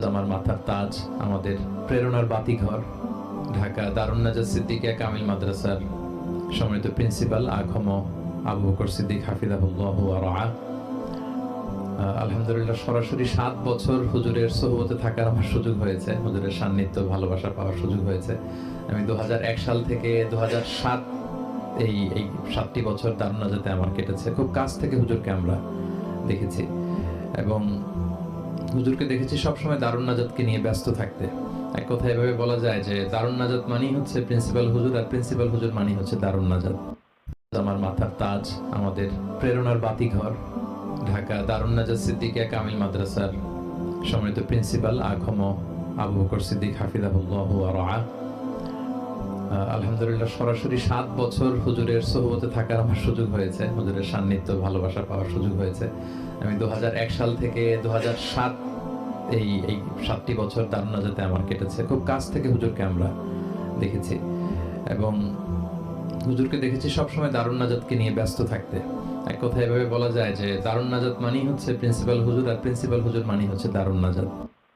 আমার মাথার তাজ, আমাদের প্রেরণার বাতিঘর, ঢাকা দারুন নাজাত সিদ্দিকিয়া কামিল মাদ্রাসার সম্মানিত প্রিন্সিপাল আখম আবু বকর সিদ্দিক হাফিজাহুল্লাহ ওয়া রাআ। আলহামদুলিল্লাহ সরাসরি 7 বছর হুজুরের সোহবতে থাকার আমার সুযোগ হয়েছে, হুজুরের সান্নিধ্য ভালোবাসা পাওয়ার সুযোগ হয়েছে। আমি 2001 সাল থেকে 2007 এই 7টি বছর দারুন নাজাতে আমার কেটেছে। খুব কাছ থেকে হুজুরকে আমরা দেখেছি এবং হুজুরকে দেখেছি সবসময় দারুন নাজাতকে নিয়ে ব্যস্ত থাকতে। এক কথায় এভাবে বলা যায় যে দারুন নাজাত মানেই হচ্ছে প্রিন্সিপাল হুজুর, আর প্রিন্সিপাল হুজুর মানেই হচ্ছে দারুন নাজাত। আমার মাথার তাজ, আমাদের প্রেরণার বাতিঘর, ঢাকা দারুন নাজাত সিদ্দিকিয়া কামিল মাদ্রাসার সম্মানিত প্রিন্সিপাল আখম আবু বকর সিদ্দিক হাফিজাহুল্লাহ ওয়া রাআ। আলহামদুলিল্লাহ সরাসরি 7 বছর হুজুরের সোহবতে থাকার আমার সুযোগ হয়েছে, হুজুরের সান্নিধ্য ভালোবাসা পাওয়ার সুযোগ হয়েছে। আমি 2001 সাল থেকে 2007 এই 7টি বছর দারুন নাজাতে আমার কেটেছে। খুব কাছ থেকে হুজুরকে আমরা দেখেছি এবং হুজুরকে দেখেছি সবসময় দারুন নাজাতকে নিয়ে ব্যস্ত থাকতে। এক কথায় এভাবে বলা যায় যে দারুন নাজাত মানেই হচ্ছে প্রিন্সিপাল হুজুর, আর প্রিন্সিপাল হুজুর মানেই হচ্ছে দারুন নাজাত।